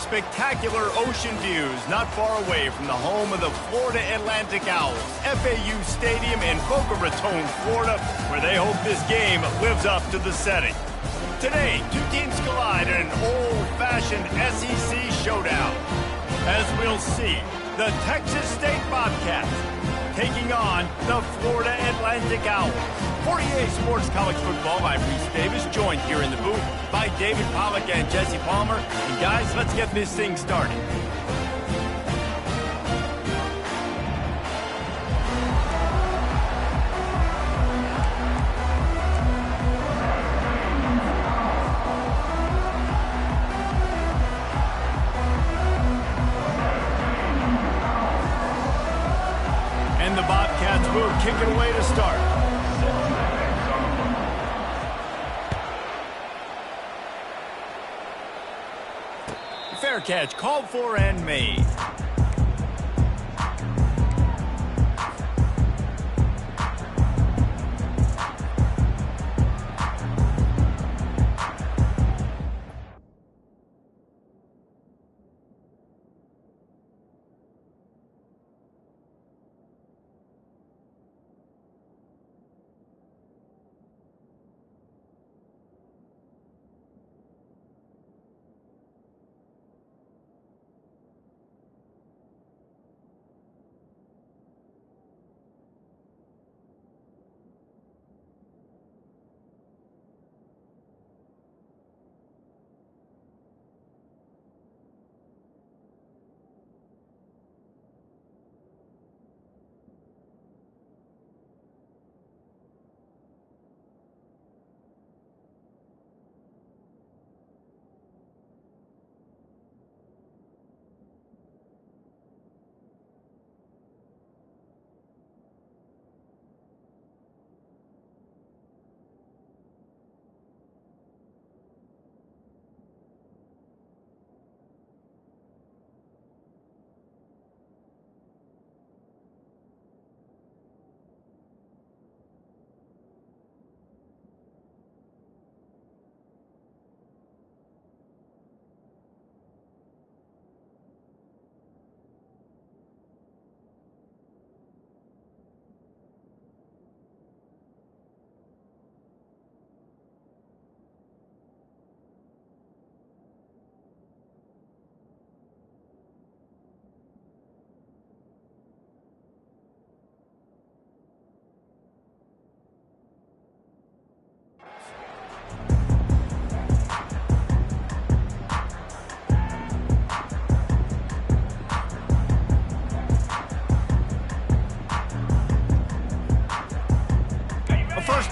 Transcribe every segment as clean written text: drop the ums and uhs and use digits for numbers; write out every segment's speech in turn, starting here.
spectacular ocean views not far away from the home of the Florida Atlantic Owls, FAU Stadium in Boca Raton, Florida, where they hope this game lives up to the setting. Today, two teams collide in an old-fashioned SEC showdown. As we'll see, the Texas State Bobcats taking on the Florida Atlantic Owls. For EA Sports College Football, I'm Reese Davis, joined here in the booth by David Pollack and Jesse Palmer. And guys, let's get this thing started. And the Bobcats will kick it away to start. Fair catch called for and made.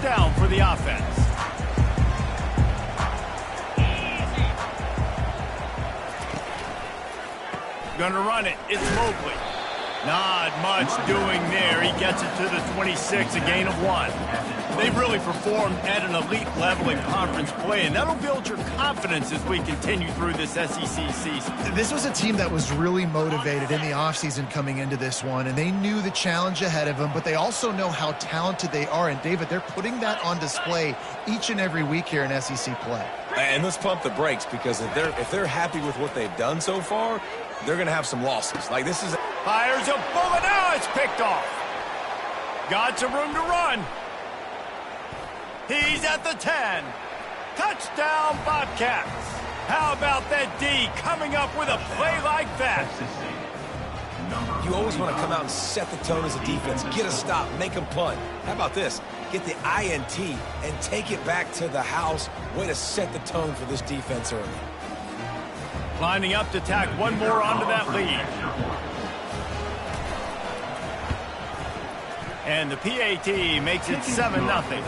Down for the offense. Gonna run it. It's Mobley. Not much doing there. He gets it to the 26, a gain of 1. They've really performed at an elite level in conference play, and that'll build your confidence as we continue through this SEC season. This was a team that was really motivated in the offseason coming into this one, and they knew the challenge ahead of them, but they also know how talented they are. And, David, they're putting that on display each and every week here in SEC play. And let's pump the brakes, because if they're happy with what they've done so far, they're going to have some losses. Like, this is... Fires a bullet. Now it's picked off. Got some room to run. He's at the 10. Touchdown, Bobcats. How about that D coming up with a play like that? You always want to come out and set the tone as a defense. Get a stop, make them punt. How about this? Get the INT and take it back to the house. Way to set the tone for this defense early. Lining up to tack one more onto that lead. And the PAT makes it 7-0.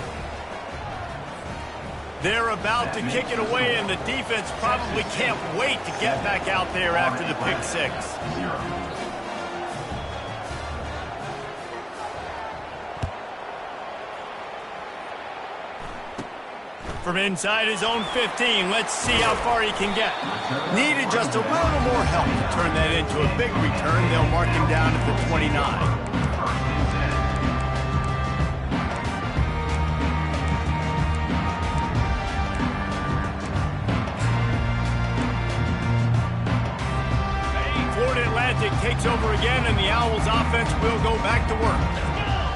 They're about to kick it away, and the defense probably can't wait to get back out there after the pick 6. From inside his own 15, let's see how far he can get. Needed just a little more help to turn that into a big return. They'll mark him down at the 29. Atlantic takes over again, and the Owls offense will go back to work.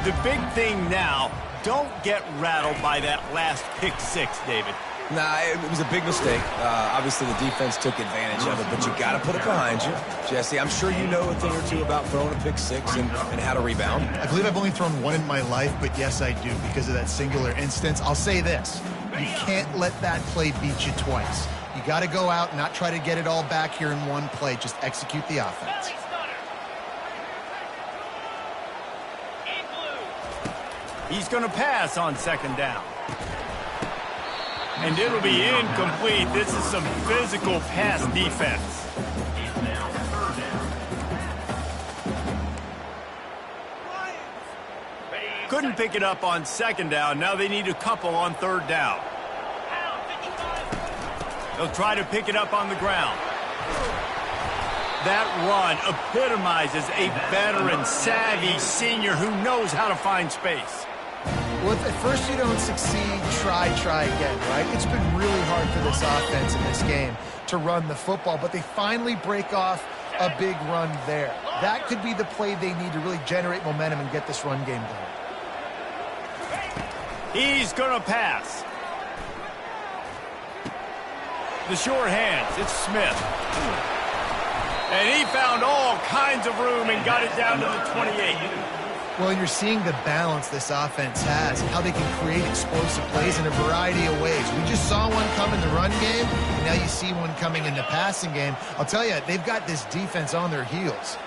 The big thing now, don't get rattled by that last pick six, David. Nah, it was a big mistake. Obviously, the defense took advantage of it, but you got to put it behind you. Jesse, I'm sure you know a thing or two about throwing a pick six and how to rebound. I believe I've only thrown one in my life, but yes, I do because of that singular instance. I'll say this. You can't let that play beat you twice. You got to go out and not try to get it all back here in one play. Just execute the offense. He's going to pass on second down. And it'll be incomplete. This is some physical pass defense. Couldn't pick it up on second down. Now they need a couple on third down. They'll try to pick it up on the ground. That run epitomizes a veteran, savvy senior who knows how to find space. Well, if at first you don't succeed, try again, right? It's been really hard for this offense in this game to run the football, but they finally break off a big run there. That could be the play they need to really generate momentum and get this run game going. He's going to pass. The sure hands, it's Smith. And he found all kinds of room and got it down to the 28. Well, you're seeing the balance this offense has, how they can create explosive plays in a variety of ways. We just saw one come in the run game, and now you see one coming in the passing game. I'll tell you, they've got this defense on their heels.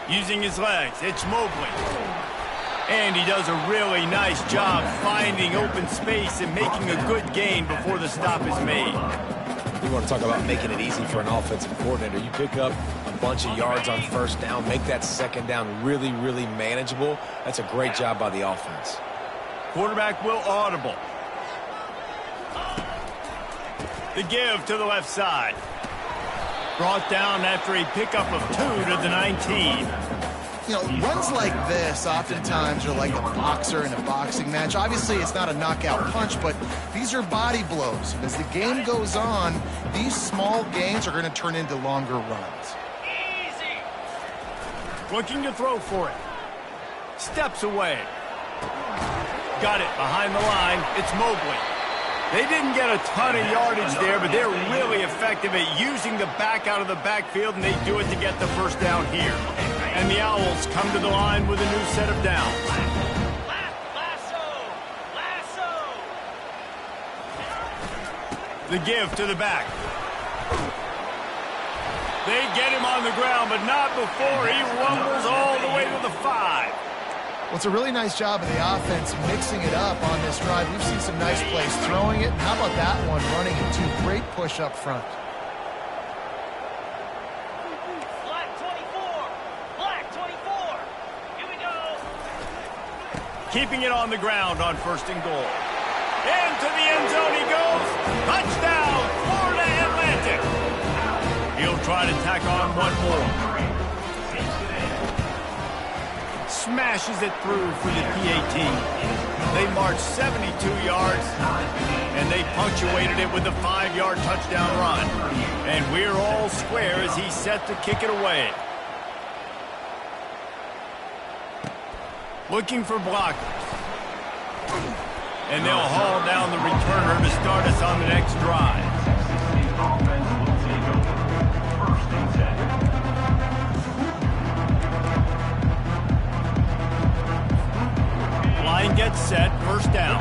Using his legs, it's Mobley. And he does a really nice job finding open space and making a good gain before the stop is made. You want to talk about making it easy for an offensive coordinator. You pick up a bunch of yards on first down, make that second down really, really manageable. That's a great job by the offense. Quarterback will audible. The give to the left side. Brought down after a pickup of 2 to the 19. You know, runs like this oftentimes are like a boxer in a boxing match. Obviously, it's not a knockout punch, but these are body blows. As the game goes on, these small gains are going to turn into longer runs. Easy. Looking to throw for it. Steps away. Got it behind the line. It's Mobley. They didn't get a ton of yardage there, but they're really effective at using the back out of the backfield, and they do it to get the first down here. And the Owls come to the line with a new set of downs. Lasso. The give to the back. They get him on the ground, but not before he rumbles all the way to the 5. Well, it's a really nice job of the offense mixing it up on this drive. We've seen some nice plays throwing it. How about that one running it too? Great push up front. Keeping it on the ground on first and goal. Into the end zone he goes. Touchdown, Florida Atlantic. He'll try to tack on one more. Smashes it through for the PAT. They marched 72 yards, and they punctuated it with a 5-yard touchdown run. And we're all square as he's set to kick it away. Looking for blockers. And they'll haul down the returner to start us on the next drive. Line gets set, first down.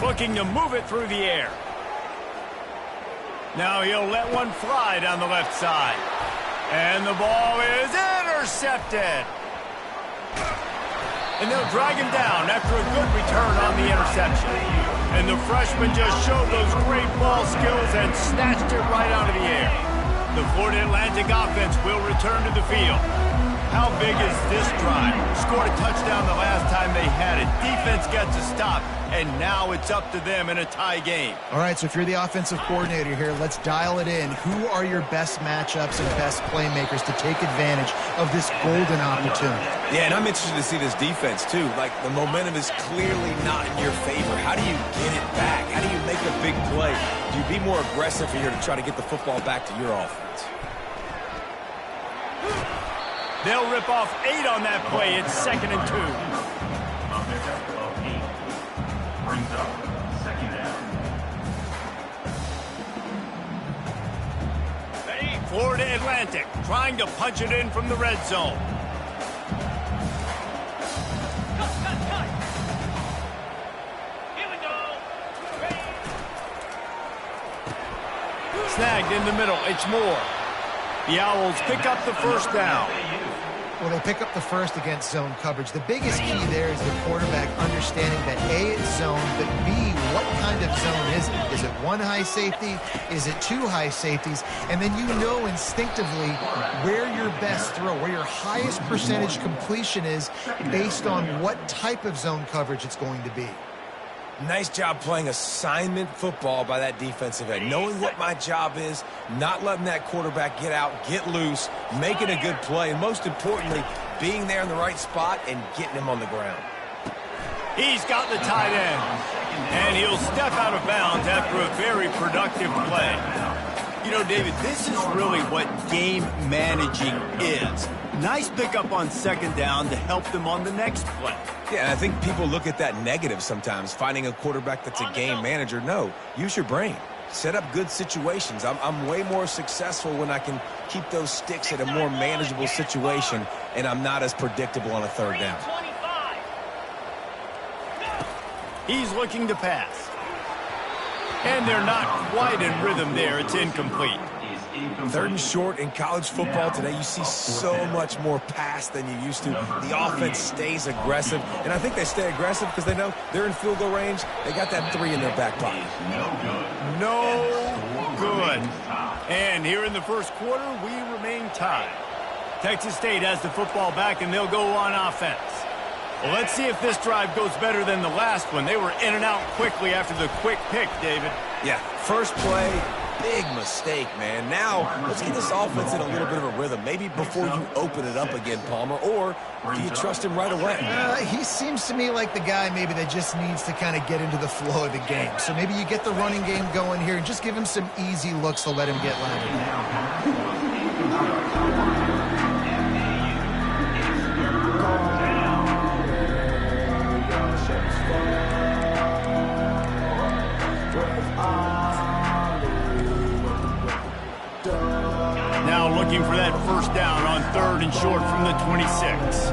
Looking to move it through the air. Now he'll let one fly down the left side. And the ball is intercepted. And they'll drag him down after a good return on the interception. And the freshman just showed those great ball skills and snatched it right out of the air. The Florida Atlantic offense will return to the field. How big is this drive? Scored a touchdown the last time they had it. Defense gets a stop, and now it's up to them in a tie game. All right, so if you're the offensive coordinator here, let's dial it in. Who are your best matchups and best playmakers to take advantage of this golden opportunity? Yeah, and I'm interested to see this defense, too. Like, the momentum is clearly not in your favor. How do you get it back? How do you make a big play? Do you be more aggressive here to try to get the football back to your offense? They'll rip off 8 on that play. It's 2nd and 2. Brings up 2nd down. Florida Atlantic trying to punch it in from the red zone. Here we go. Snagged in the middle. It's Moore. The Owls pick up the first down. Well, they pick up the first against zone coverage. The biggest key there is the quarterback understanding that A, it's zone, but B, what kind of zone is it? Is it one high safety? Is it 2 high safeties? And then you know instinctively where your best throw, where your highest percentage completion is based on what type of zone coverage it's going to be. Nice job playing assignment football by that defensive end. Knowing what my job is, not letting that quarterback get out, get loose, making a good play, and most importantly, being there in the right spot and getting him on the ground. He's got the tight end, and he'll step out of bounds after a very productive play. You know, David, this is really what game managing is. Nice pickup on 2nd down to help them on the next play. Yeah, and I think people look at that negative sometimes, finding a quarterback that's a game manager. No, use your brain. Set up good situations. I'm way more successful when I can keep those sticks at a more manageable situation, and I'm not as predictable on a 3rd down. He's looking to pass. And they're not quite in rhythm there. It's incomplete. 3rd and short in college football today, you see so much more pass than you used to. The offense stays aggressive, and I think they stay aggressive because they know they're in field goal range. They got that 3 in their back pocket. No good. And here in the first quarter, we remain tied. Texas State has the football back, and they'll go on offense. Well, let's see if this drive goes better than the last one. They were in and out quickly after the quick pick, David. Yeah, first play, big mistake, man. Now, let's get this offense in a little bit of a rhythm. Maybe before you open it up again, Palmer, or do you trust him right away? He seems to me like the guy maybe that just needs to kind of get into the flow of the game. So maybe you get the running game going here and just give him some easy looks to let him get landed. Now looking for that first down on 3rd and short from the 26.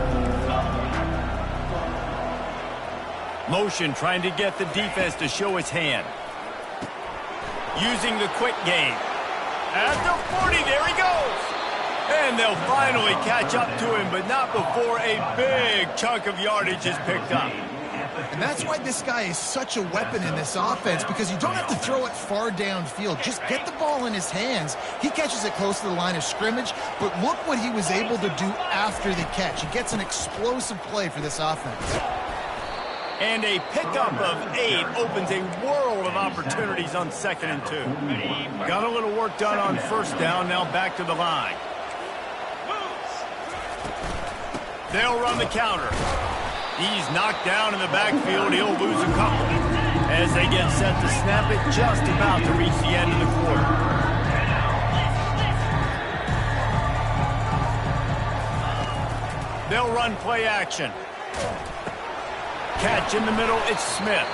Motion trying to get the defense to show its hand. Using the quick game. At the 40, there he goes. And they'll finally catch up to him, but not before a big chunk of yardage is picked up. And that's why this guy is such a weapon in this offense, because you don't have to throw it far downfield. Just get the ball in his hands. He catches it close to the line of scrimmage, but look what he was able to do after the catch. He gets an explosive play for this offense. And a pickup of 8 opens a world of opportunities on 2nd and 2. Got a little work done on first down, now back to the line. They'll run the counter. He's knocked down in the backfield. He'll lose a couple as they get set to snap it, just about to reach the end of the quarter. They'll run play action. Catch in the middle, it's Smith.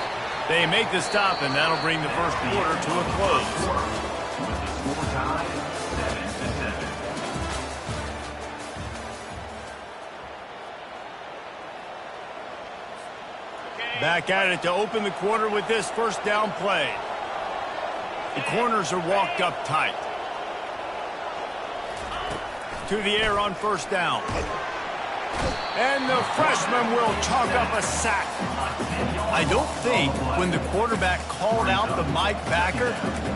They make the stop, and that'll bring the first quarter to a close. Back at it to open the quarter with this first down play. The corners are walked up tight. To the air on first down. And the freshman will chalk up a sack. I don't think when the quarterback called out the Mike backer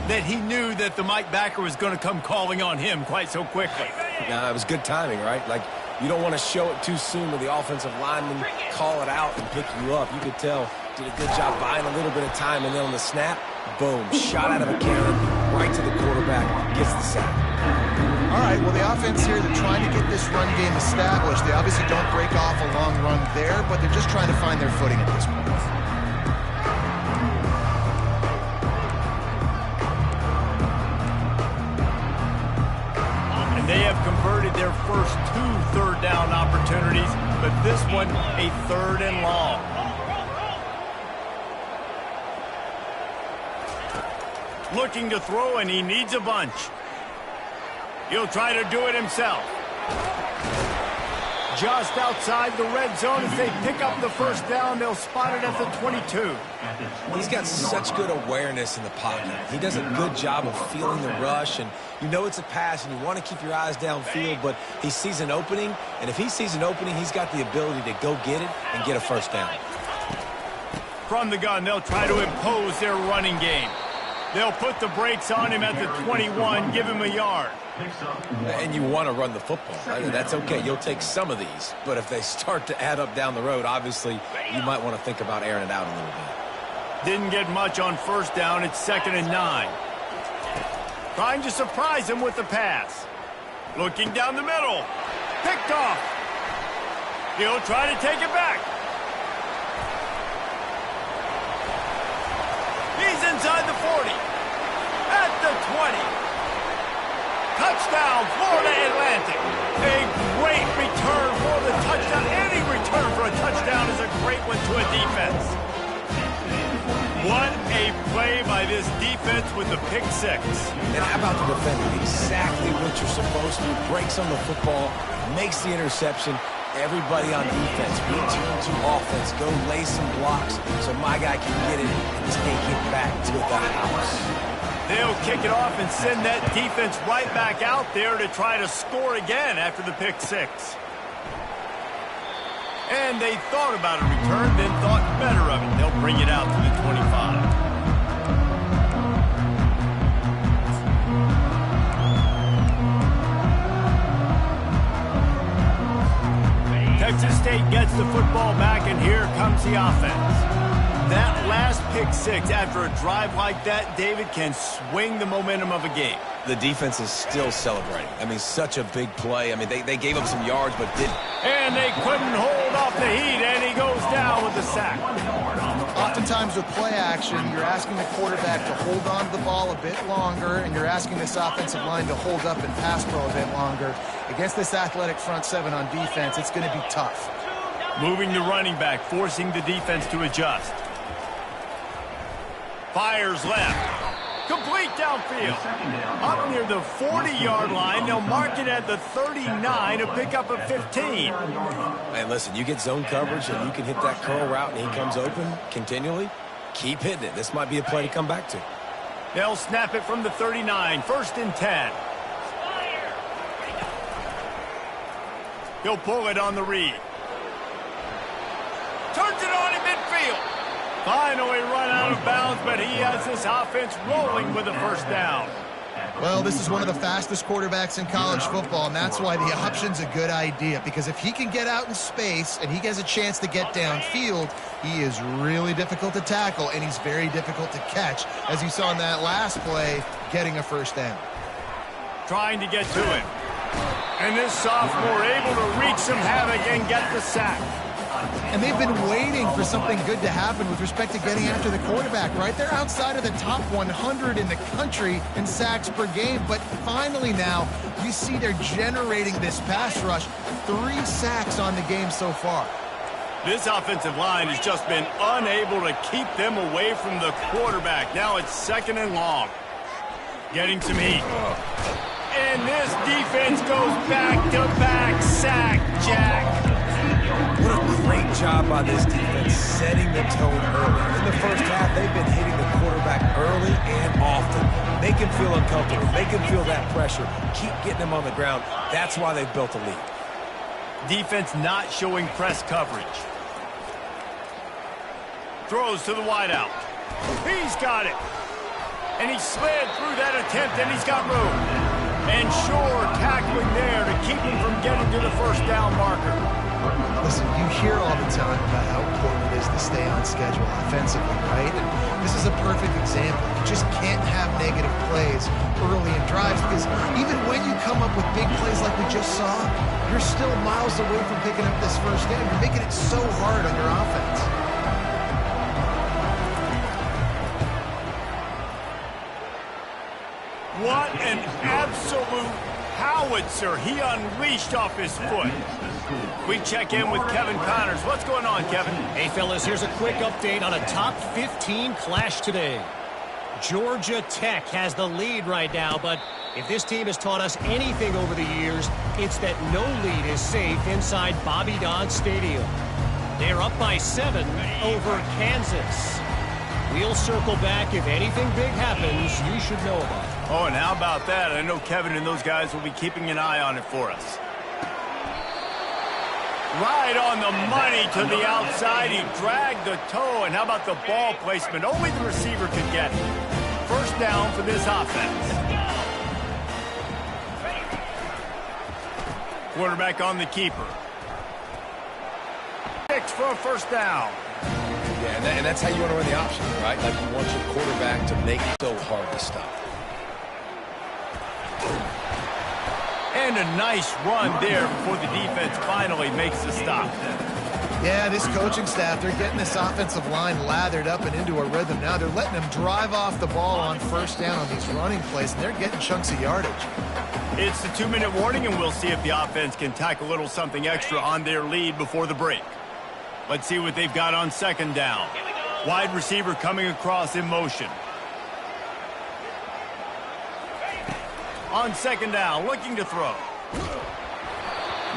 that he knew that the Mike backer was going to come calling on him quite so quickly. It was good timing, right? Like, You don't want to show it too soon when the offensive lineman call it out and pick you up. You could tell did a good job buying a little bit of time, and then on the snap, boom, shot out of a cannon, right to the quarterback, gets the sack. All right, well, the offense here, they're trying to get this run game established. They obviously don't break off a long run there, but they're just trying to find their footing at this point. They have converted their first 2 third-down opportunities, but this one a 3rd and long. Looking to throw, and he needs a bunch. He'll try to do it himself. Just outside the red zone as they pick up the first down. They'll spot it at the 22. He's got such good awareness in the pocket. He does a good job of feeling the rush, and you know it's a pass, and you want to keep your eyes downfield, but he sees an opening, and if he sees an opening, he's got the ability to go get it and get a first down. From the gun, they'll try to impose their running game. They'll put the brakes on him at the 21, give him a yard. And you want to run the football, right? And that's okay. You'll take some of these. But if they start to add up down the road, obviously, you might want to think about airing it out a little bit. Didn't get much on first down. It's 2nd and 9. Trying to surprise him with the pass. Looking down the middle. Picked off. He'll try to take it back. He's inside the 40. At the 20. Touchdown, Florida Atlantic. A great return for the touchdown. Any return for a touchdown is a great one to a defense. What a play by this defense with the pick 6. And how about the defender? Exactly what you're supposed to do. Breaks on the football, makes the interception. Everybody on defense, return to offense. Go lay some blocks so my guy can get it and take it back to the house. They'll kick it off and send that defense right back out there to try to score again after the pick 6. And they thought about a return, then thought better of it. They'll bring it out to the 25. Texas State gets the football back, and here comes the offense. That last pick 6 after a drive like that, David, can swing the momentum of a game. The defense is still celebrating. I mean, such a big play. I mean, they gave up some yards, but didn't. And they couldn't hold off the heat, and he goes down with the sack. Oftentimes with play action, you're asking the quarterback to hold on to the ball a bit longer, and you're asking this offensive line to hold up and pass pro a bit longer. Against this athletic front 7 on defense, it's going to be tough. Moving the running back, forcing the defense to adjust. Fires left. Complete downfield. Up near the 40-yard line. They'll mark it at the 39 to pick up a 15. Man, listen, you get zone coverage and you can hit that curl route and he comes open continually. Keep hitting it. This might be a play to come back to. They'll snap it from the 39. 1st and 10. He'll pull it on the read. Turns it on in midfield. Finally run out of bounds, but he has this offense rolling with a first down. Well, this is one of the fastest quarterbacks in college football, and that's why the option's a good idea, because if he can get out in space and he gets a chance to get downfield, he is really difficult to tackle, and he's very difficult to catch, as you saw in that last play, getting a first down. Trying to get to him. And this sophomore able to wreak some havoc and get the sack. And they've been waiting for something good to happen with respect to getting after the quarterback, right? They're outside of the top 100 in the country in sacks per game, but finally now you see they're generating this pass rush. 3 sacks on the game so far. This offensive line has just been unable to keep them away from the quarterback. Now it's 2nd and long. Getting some heat. And this defense goes back-to-back sack, Jack. What a great job by this defense setting the tone early. In the first half, they've been hitting the quarterback early and often. Make him feel uncomfortable. Make him feel that pressure. Keep getting him on the ground. That's why they've built a lead. Defense not showing press coverage. Throws to the wideout. He's got it. And he slid through that attempt, and he's got room. And sure, tackling there to keep him from getting to the first down marker. Listen, you hear all the time about how important it is to stay on schedule offensively, right? And this is a perfect example. You just can't have negative plays early in drives because even when you come up with big plays like we just saw, you're still miles away from picking up this first down. You're making it so hard on your offense. What an absolute howitzer he unleashed off his foot. We check in with Kevin Connors. What's going on, Kevin? Hey, fellas, here's a quick update on a top 15 clash today. Georgia Tech has the lead right now, but if this team has taught us anything over the years, it's that no lead is safe inside Bobby Dodd Stadium. They're up by 7 over Kansas. We'll circle back if anything big happens you should know about. Oh, and how about that? I know Kevin and those guys will be keeping an eye on it for us. Right on the money to the outside. He dragged the toe. And how about the ball placement? Only the receiver could get it. First down for this offense. Quarterback on the keeper. 6 for a first down. Yeah, and that's how you want to run the option, right? Like you want your quarterback to make it so hard to stop. And a nice run there before the defense finally makes the stop. Yeah, this coaching staff, they're getting this offensive line lathered up and into a rhythm now. They're letting them drive off the ball on first down on these running plays, and they're getting chunks of yardage. It's the 2-minute warning, and we'll see if the offense can tack a little something extra on their lead before the break. Let's see what they've got on second down. Wide receiver coming across in motion. On second down, looking to throw.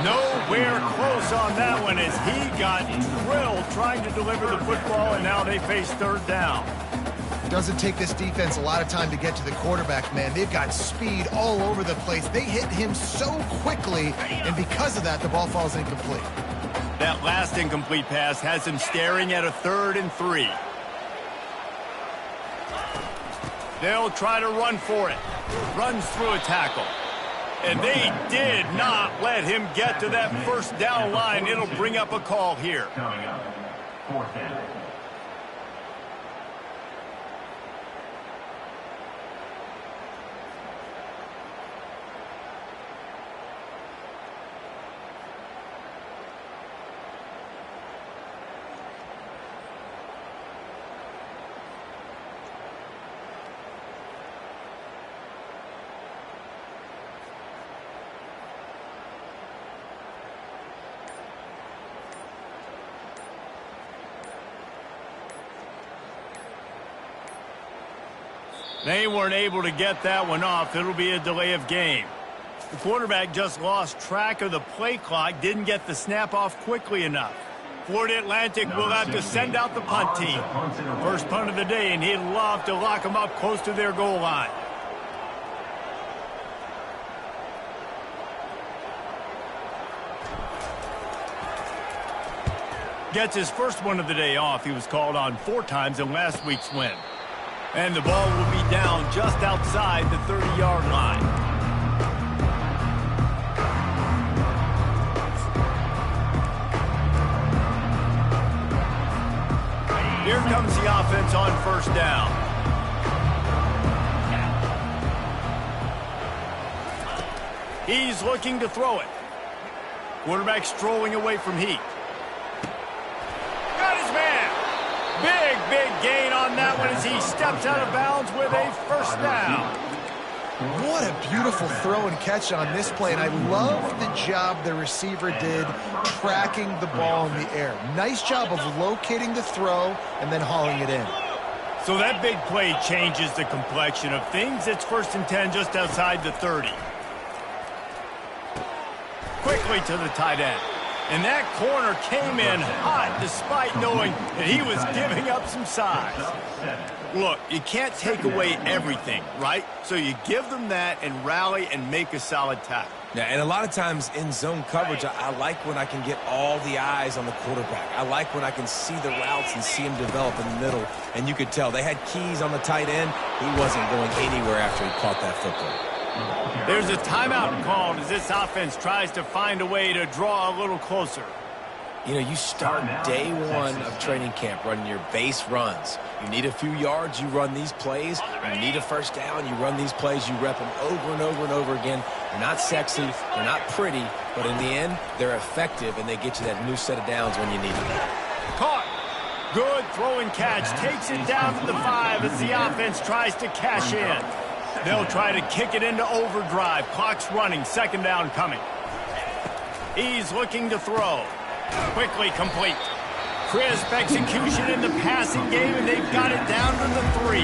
Nowhere close on that one as he got drilled trying to deliver the football, and now they face third down. Doesn't take this defense a lot of time to get to the quarterback, man. They've got speed all over the place. They hit him so quickly, and because of that, the ball falls incomplete. That last incomplete pass has him staring at a 3rd and 3. They'll try to run for it. Runs through a tackle. And they did not let him get to that first down line. It'll bring up a call here. Coming up, 4th down. They weren't able to get that one off. It'll be a delay of game. The quarterback just lost track of the play clock, didn't get the snap off quickly enough. Florida Atlantic will have to send out the punt team. First punt of the day, and he'd love to lock them up close to their goal line. Gets his first one of the day off. He was called on 4 times in last week's win. And the ball will be down just outside the 30-yard line. Here comes the offense on first down. He's looking to throw it. Quarterback strolling away from heat. Got his man. Big gain on that one as he steps out of bounds with a first down. What a beautiful throw and catch on this play, and I love the job the receiver did tracking the ball in the air. Nice job of locating the throw and then hauling it in. So that big play changes the complexion of things. It's 1st and 10 just outside the 30. Quickly to the tight end. And that corner came in hot despite knowing that he was giving up some size. Look, you can't take away everything, right? So you give them that and rally and make a solid tackle. Yeah, and a lot of times in zone coverage, I like when I can get all the eyes on the quarterback. I like when I can see the routes and see him develop in the middle. And you could tell they had keys on the tight end. He wasn't going anywhere after he caught that football. There's a timeout called as this offense tries to find a way to draw a little closer. You know, you start day one of training camp running your base runs. You need a few yards, you run these plays. You need a first down, you run these plays. You rep them over and over and over again. They're not sexy, they're not pretty, but in the end, they're effective, and they get you that new set of downs when you need them. Caught. Good throwing catch. Takes it down to the 5 as the offense tries to cash in. They'll try to kick it into overdrive. Clock's running. Second down coming. He's looking to throw. Quickly complete. Crisp execution in the passing game, and they've got it down to the 3.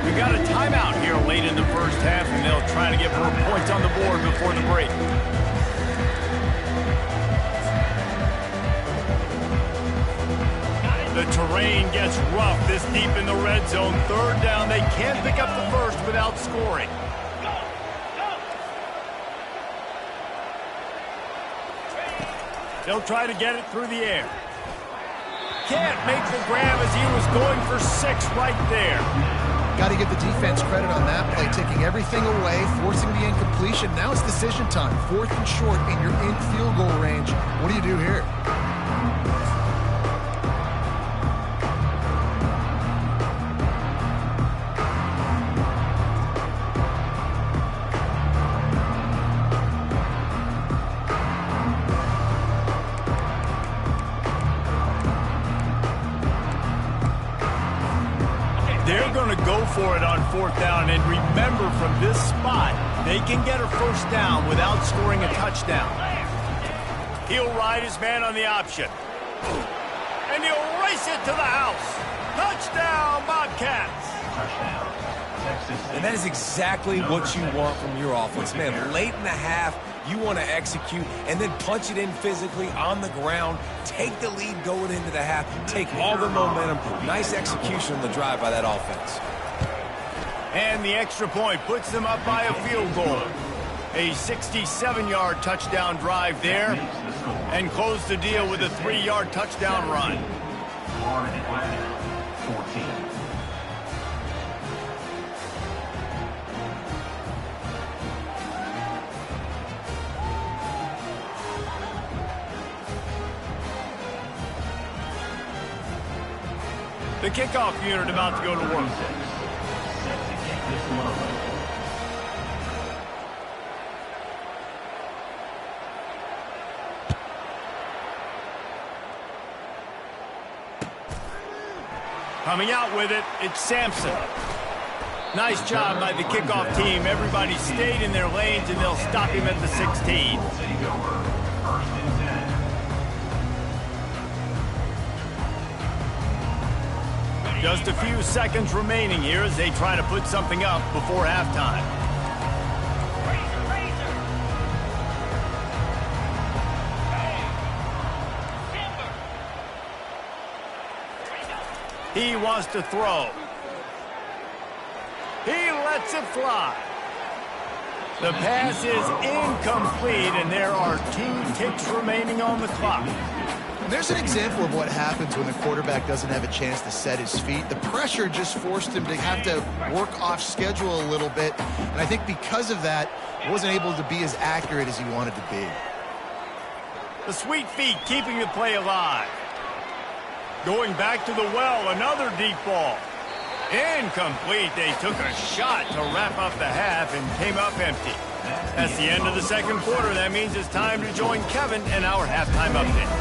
We've got a timeout here late in the first half, and they'll try to get more points on the board before the break. The terrain gets rough this deep in the red zone. Third down, they can't pick up the first without scoring. They'll try to get it through the air. Can't make the grab as he was going for 6 right there. Got to give the defense credit on that play, taking everything away, forcing the incompletion. Now it's decision time. 4th and short, and you're in field goal range. What do you do here? They're going to go for it on 4th down, and remember, from this spot, they can get a first down without scoring a touchdown. He'll ride his man on the option. And he'll race it to the house. Touchdown, Bobcats. And that is exactly what you want from your offense. Man, late in the half, you want to execute and then punch it in physically on the ground. Take the lead going into the half. Take all the momentum. Nice execution on the drive by that offense. And the extra point puts them up by a field goal. A 67-yard touchdown drive there. And close the deal with a 3-yard touchdown run. Florida Atlantic, 14. The kickoff unit about to go to work. Coming out with it, it's Sampson. Nice job by the kickoff team. Everybody stayed in their lanes, and they'll stop him at the 16. Just a few seconds remaining here as they try to put something up before halftime. He wants to throw. He lets it fly. The pass is incomplete, and there are 2 ticks remaining on the clock. There's an example of what happens when the quarterback doesn't have a chance to set his feet. The pressure just forced him to have to work off schedule a little bit, and I think because of that, he wasn't able to be as accurate as he wanted to be. The sweet feet keeping the play alive. Going back to the well, another deep ball. Incomplete. They took a shot to wrap up the half and came up empty. That's the end of the second quarter. That means it's time to join Kevin in our halftime update.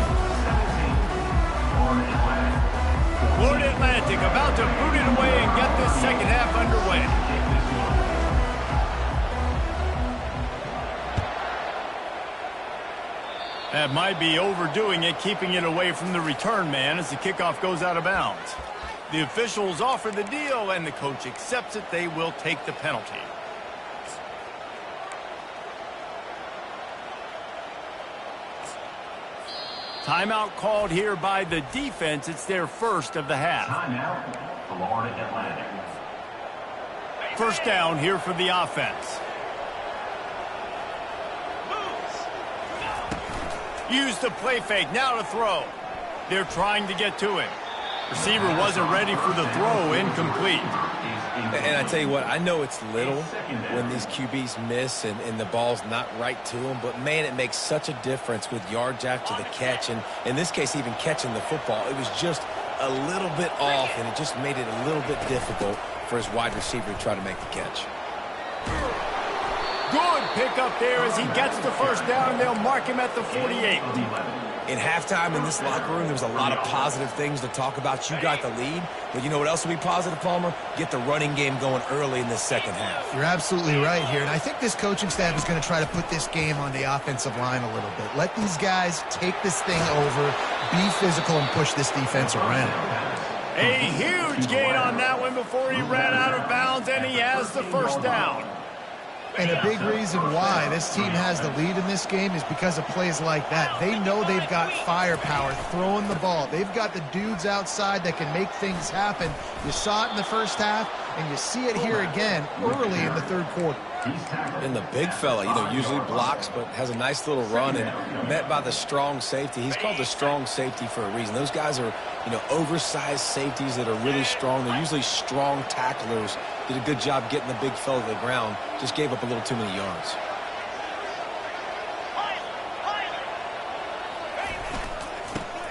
Florida Atlantic about to boot it away and get this second half underway. That might be overdoing it, keeping it away from the return man as the kickoff goes out of bounds. The officials offer the deal, and the coach accepts it. They will take the penalty. Timeout called here by the defense. It's their first of the half. Timeout, Florida Atlantic. First down here for the offense. Use the play fake. Now to throw. They're trying to get to him. Receiver wasn't ready for the throw. Incomplete. And I tell you what, I know it's little when these QBs miss and the ball's not right to them, but, man, it makes such a difference with yards after the catch. And in this case, even catching the football, it was just a little bit off, and it just made it a little bit difficult for his wide receiver to try to make the catch. Good pickup there as he gets the first down. They'll mark him at the 48. In halftime in this locker room, there was a lot of positive things to talk about. You got the lead, but you know what else will be positive, Palmer? Get the running game going early in this second half. You're absolutely right here, and I think this coaching staff is going to try to put this game on the offensive line a little bit. Let these guys take this thing over, be physical, and push this defense around. A huge gain on that one before he ran out of bounds, and he has the first down. And a big reason why this team has the lead in this game is because of plays like that. They know they've got firepower throwing the ball. They've got the dudes outside that can make things happen. You saw it in the first half, and you see it here again early in the third quarter. And the big fella, usually blocks, but has a nice little run and met by the strong safety. He's called the strong safety for a reason. Those guys are, oversized safeties that are really strong. They're usually strong tacklers. Did a good job getting the big fella to the ground. Just gave up a little too many yards.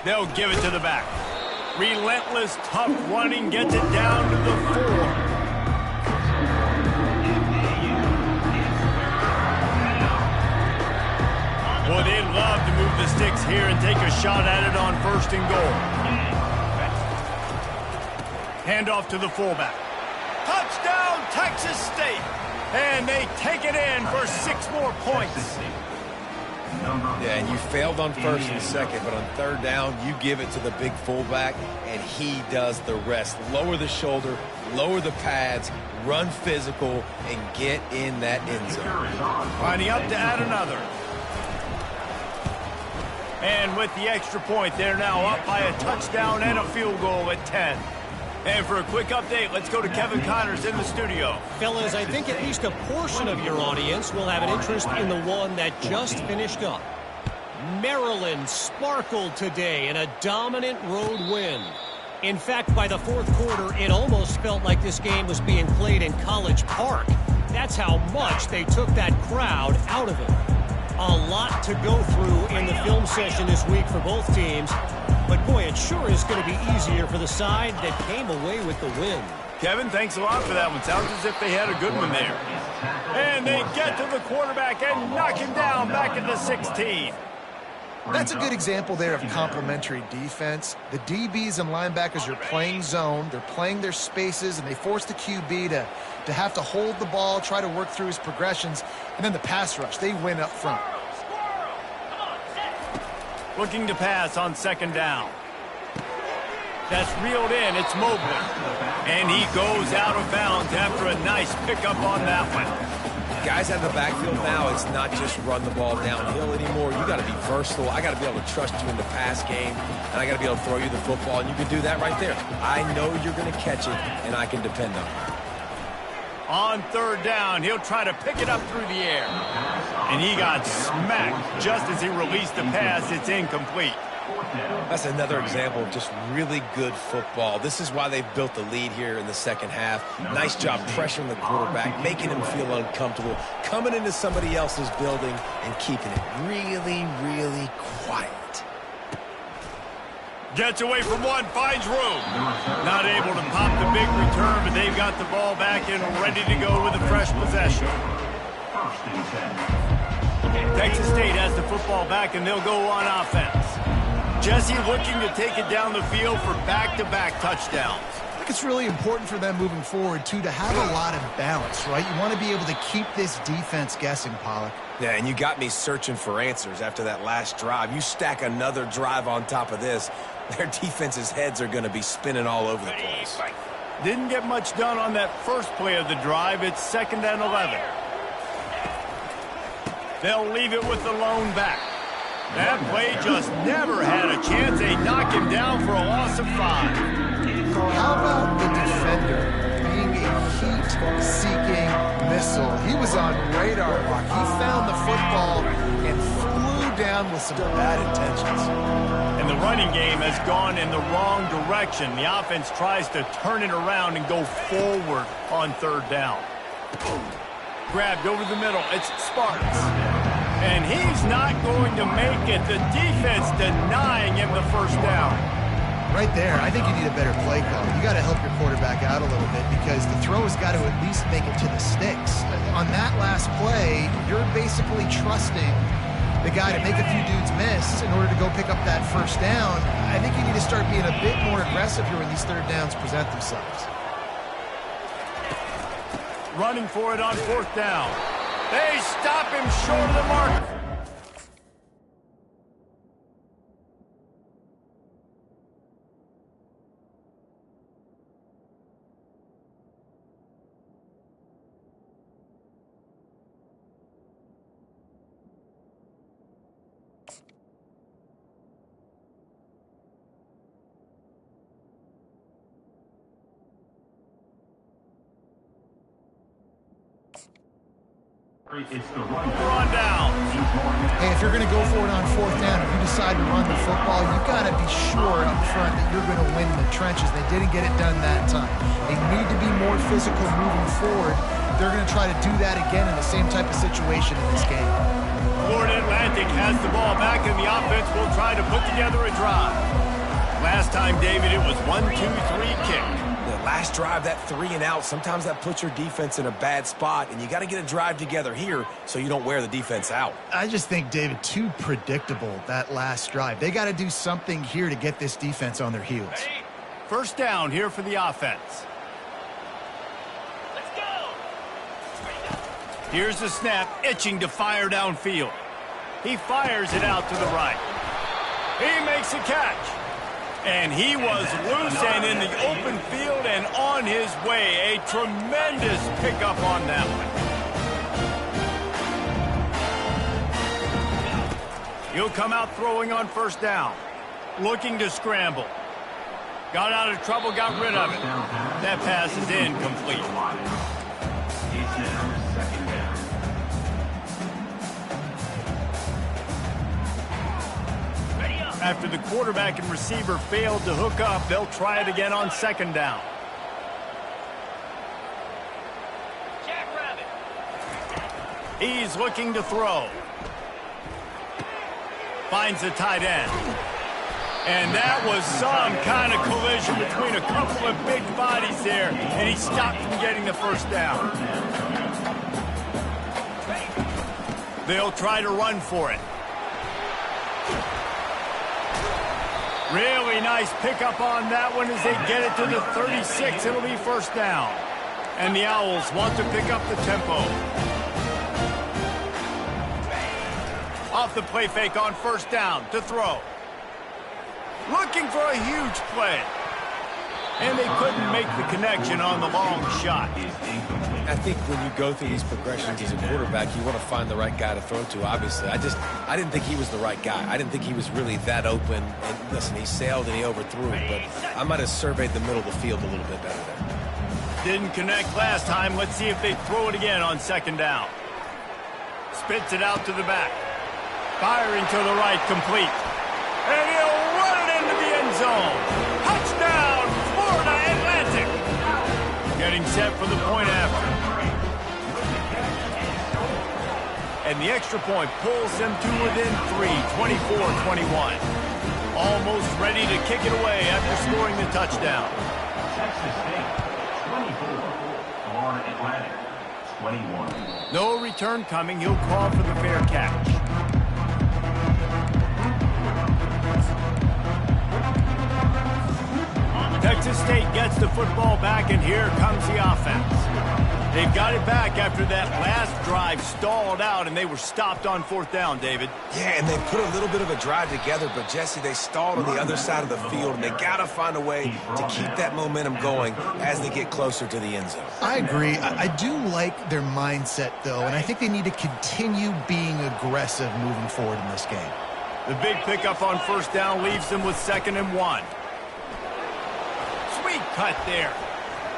They'll give it to the back. Relentless, tough running gets it down to the 4. Well, they'd love to move the sticks here and take a shot at it on 1st and goal. Handoff to the fullback. Touchdown, Texas State. And they take it in for 6 more points. Yeah, and you failed on 1st and 2nd, but on 3rd down, you give it to the big fullback, and he does the rest. Lower the shoulder, lower the pads, run physical, and get in that end zone. Lining up to add another. And with the extra point, they're now up by a touchdown and a field goal at 10. And for a quick update, let's go to Kevin Connors in the studio. Fellas, I think at least a portion of your audience will have an interest in the one that just finished up. Maryland sparkled today in a dominant road win. In fact, by the 4th quarter, it almost felt like this game was being played in College Park. That's how much they took that crowd out of it. A lot to go through in the film session this week for both teams. But, boy, it sure is going to be easier for the side that came away with the win. Kevin, thanks a lot for that one. Sounds as if they had a good one there. And they get to the quarterback and knock him down back at the 16. That's a good example there of complementary defense. The DBs and linebackers are playing zone. They're playing their spaces, and they force the QB to have to hold the ball, try to work through his progressions. And then the pass rush, they win up front. Looking to pass on 2nd down. That's reeled in. It's Mobley. And he goes out of bounds after a nice pickup on that one. Guys out of the backfield now, it's not just run the ball downhill anymore. You got to be versatile. I got to be able to trust you in the pass game, and I got to be able to throw you the football, and you can do that right there. I know you're going to catch it, and I can depend on it. On 3rd down, he'll try to pick it up through the air. And he got smacked just as he released the pass. It's incomplete. That's another example of just really good football. This is why they've built the lead here in the second half. Nice job pressuring the quarterback, making him feel uncomfortable, coming into somebody else's building and keeping it really, really quiet. Gets away from one, finds room. Not able to pop the big return, but they've got the ball back and ready to go with a fresh possession. Texas State has the football back, and they'll go on offense. Jesse looking to take it down the field for back-to-back touchdowns. I think it's really important for them moving forward, too, to have a lot of balance, right? You want to be able to keep this defense guessing, Pollock. Yeah, and you got me searching for answers after that last drive. You stack another drive on top of this, their defense's heads are going to be spinning all over the place. Didn't get much done on that first play of the drive. It's 2nd and 11. They'll leave it with the lone back. That play just never had a chance. They knock him down for a loss of 5. How about the defender being a heat-seeking missile? He was on radar lock. He found the football and flew down around with some bad intentions. And the running game has gone in the wrong direction. The offense tries to turn it around and go forward on third down. Grabbed over the middle. It's Sparks. And he's not going to make it. The defense denying him the first down. Right there, I think you need a better play call. You got to help your quarterback out a little bit because the throw has got to at least make it to the sticks. On that last play, you're basically trusting the guy to make a few dudes miss in order to go pick up that first down. I think you need to start being a bit more aggressive here when these third downs present themselves. Running for it on fourth down. They stop him short of the mark. It's the run down. Hey, if you're going to go for it on fourth down, if you decide to run the football, you got to be sure up front that you're going to win the trenches. They didn't get it done that time. They need to be more physical moving forward. They're going to try to do that again in the same type of situation in this game. Florida Atlantic has the ball back, and the offense will try to put together a drive. Last time, David, it was 1-2-3 kick. The last drive, that 3 and out, sometimes that puts your defense in a bad spot, and you got to get a drive together here so you don't wear the defense out. I just think, David, too predictable, that last drive. They got to do something here to get this defense on their heels. First down here for the offense. Let's go. Here's the snap, itching to fire downfield. He fires it out to the right. He makes a catch. And he was loose and in the open field and on his way. A tremendous pickup on that one. He'll come out throwing on first down. Looking to scramble. Got out of trouble, got rid of it. That pass is incomplete. After the quarterback and receiver failed to hook up, they'll try it again on second down. He's looking to throw. Finds the tight end. And that was some kind of collision between a couple of big bodies there, and he stopped from getting the first down. They'll try to run for it. Really nice pickup on that one as they get it to the 36. It'll be first down. And the Owls want to pick up the tempo. Off the play fake on first down to throw. Looking for a huge play. And they couldn't make the connection on the long shot. I think when you go through these progressions as a quarterback, you want to find the right guy to throw to, obviously. I didn't think he was the right guy. I didn't think he was really that open. And listen, he sailed and he overthrew, but I might have surveyed the middle of the field a little bit better there. Didn't connect last time. Let's see if they throw it again on second down. Spits it out to the back. Firing to the right, complete. And he'll run it into the end zone. Touchdown, Florida Atlantic. Getting set for the point after. And the extra point pulls them to within 3, 24-21. Almost ready to kick it away after scoring the touchdown. Texas State, 24. Florida Atlantic, 21. No return coming. He'll call for the fair catch. Texas State gets the football back, and here comes the offense. They've got it back after that last drive stalled out, and they were stopped on fourth down, David. Yeah, and they put a little bit of a drive together, but, Jesse, they stalled on the other side of the field, and they got to find a way to keep that momentum going as they get closer to the end zone. I agree. I do like their mindset, though, and I think they need to continue being aggressive moving forward in this game. The big pickup on first down leaves them with 2nd and 1. Sweet cut there.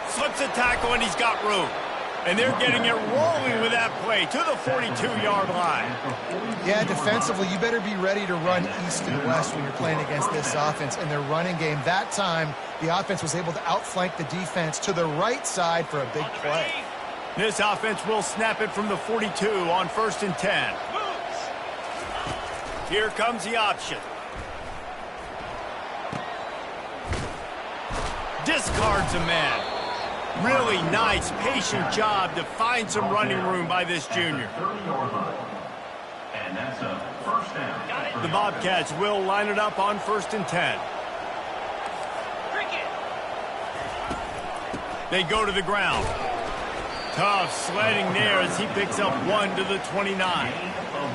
Slips a tackle, and he's got room. And they're getting it rolling with that play to the 42-yard line. Yeah, defensively, you better be ready to run east and west when you're playing against this offense and their running game. That time, the offense was able to outflank the defense to the right side for a big play. This offense will snap it from the 42 on 1st and 10. Here comes the option. Discards a man. Really nice, patient job to find some running room by this junior. And that's a first down. The Bobcats will line it up on 1st and 10. They go to the ground. Tough sledding there as he picks up 1 to the 29. Gain of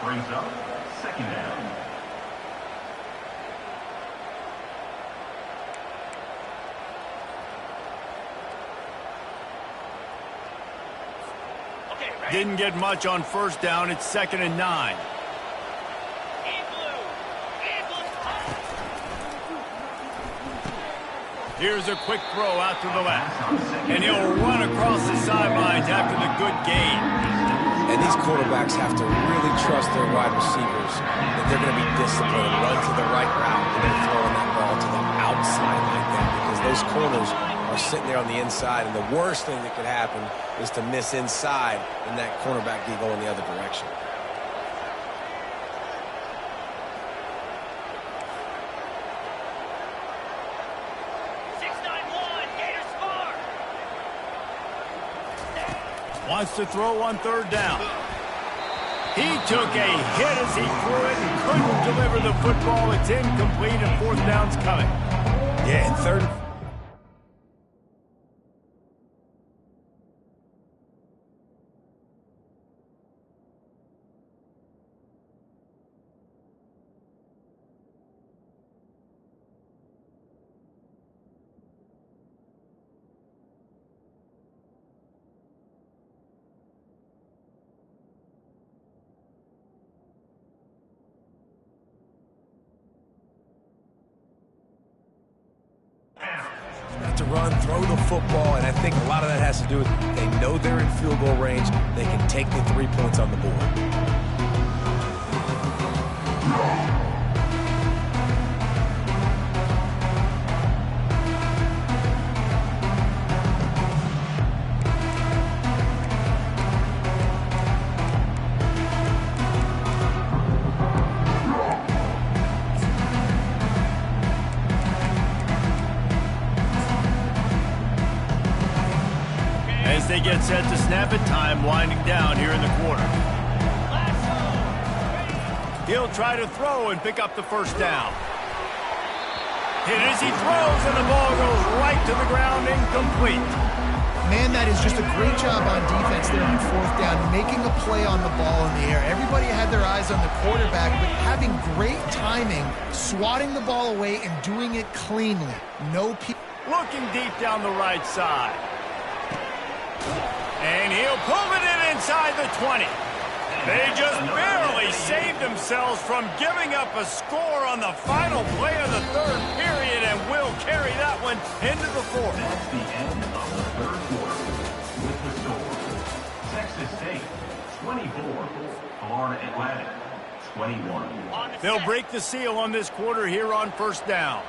1. Brings up 2nd down. Didn't get much on 1st down. It's 2nd and 9. Here's a quick throw out to the left. And he'll run across the sidelines after the good gain. And these quarterbacks have to really trust their wide receivers that they're going to be disciplined, run to the right route, and then throwing that ball to the outside like that, because those corners are sitting there on the inside, and the worst thing that could happen is to miss inside and that cornerback be going the other direction. Wants to throw on 3rd down. He took a hit as he threw it and couldn't deliver the football. It's incomplete and 4th down's coming. Yeah, and 3rd. To run, throw the football, and I think a lot of that has to do with they know they're in field goal range. They can take the 3 points on the board. They get set to snap it. Time winding down here in the quarter. He'll try to throw and pick up the 1st down. Hit as he throws, and the ball goes right to the ground, incomplete. Man, that is just a great job on defense there on 4th down, making a play on the ball in the air. Everybody had their eyes on the quarterback, but having great timing, swatting the ball away and doing it cleanly. Looking deep down the right side. And he'll pull it in inside the 20. They just barely saved themselves from giving up a score on the final play of the 3rd period, and will carry that one into the 4th. That's the end of the 3rd quarter. With the score, Texas State 24, Florida Atlantic 21. They'll break the seal on this quarter here on 1st down.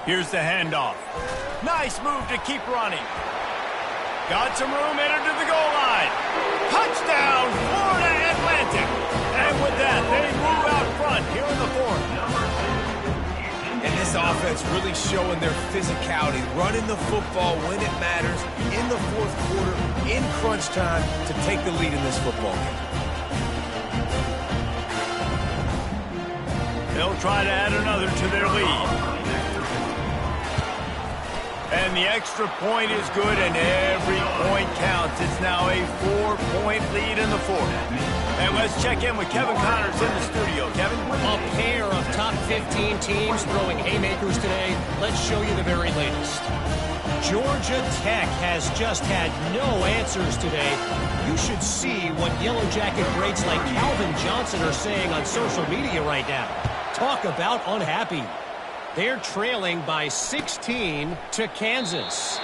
Here's the handoff. Nice move to keep running. Got some room, entered to the goal line. Touchdown, Florida Atlantic. And with that, they move out front here in the 4th. And this offense really showing their physicality, running the football when it matters, in the 4th quarter, in crunch time, to take the lead in this football game. They'll try to add another to their lead. And the extra point is good, and every point counts. It's now a 4-point lead in the 4th. And let's check in with Kevin Connors in the studio. Kevin? A pair of top 15 teams throwing haymakers today. Let's show you the very latest. Georgia Tech has just had no answers today. You should see what Yellow Jacket greats like Calvin Johnson are saying on social media right now. Talk about unhappy. They're trailing by 16 to Kansas.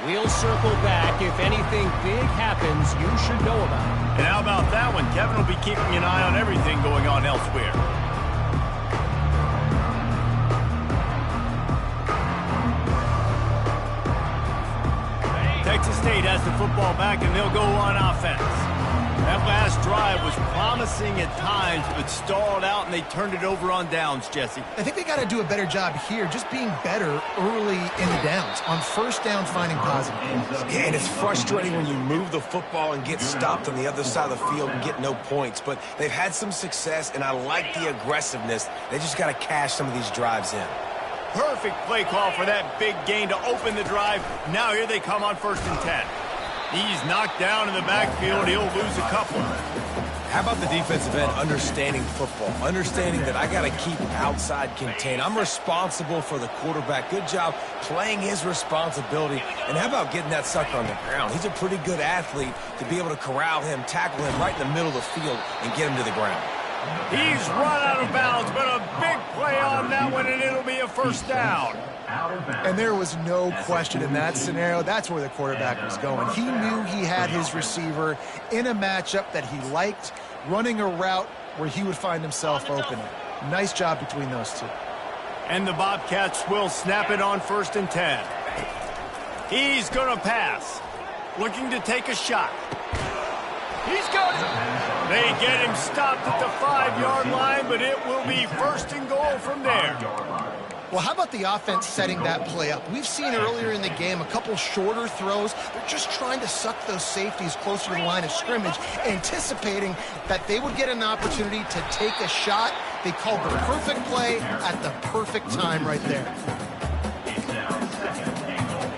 We'll circle back. If anything big happens, you should know about it. And how about that one? Kevin will be keeping an eye on everything going on elsewhere. Texas State has the football back, and they'll go on offense. That last drive was promising at times, but stalled out, and they turned it over on downs, Jesse. I think they got to do a better job here, just being better early in the downs. On first down, finding positive points. Yeah, and it's frustrating when you move the football and get stopped on the other side of the field and get no points. But they've had some success, and I like the aggressiveness. They just got to cash some of these drives in. Perfect play call for that big gain to open the drive. Now here they come on 1st and 10. He's knocked down in the backfield. He'll lose a couple. How about the defensive end understanding football, understanding that I got to keep outside contained. I'm responsible for the quarterback. Good job playing his responsibility. And how about getting that sucker on the ground? He's a pretty good athlete to be able to corral him, tackle him right in the middle of the field, and get him to the ground. He's run out of bounds, but a big play on that one, and it'll be a 1st down. And there was no question in that scenario. That's where the quarterback was going. He knew he had his receiver in a matchup that he liked, running a route where he would find himself open. Nice job between those two. And the Bobcats will snap it on 1st and 10. He's going to pass. Looking to take a shot. He's got it. They get him stopped at the 5-yard line, but it will be 1st and goal from there. Well, how about the offense setting that play up? We've seen earlier in the game a couple shorter throws. They're just trying to suck those safeties closer to the line of scrimmage, anticipating that they would get an opportunity to take a shot. They called the perfect play at the perfect time right there. It's now 2nd and goal.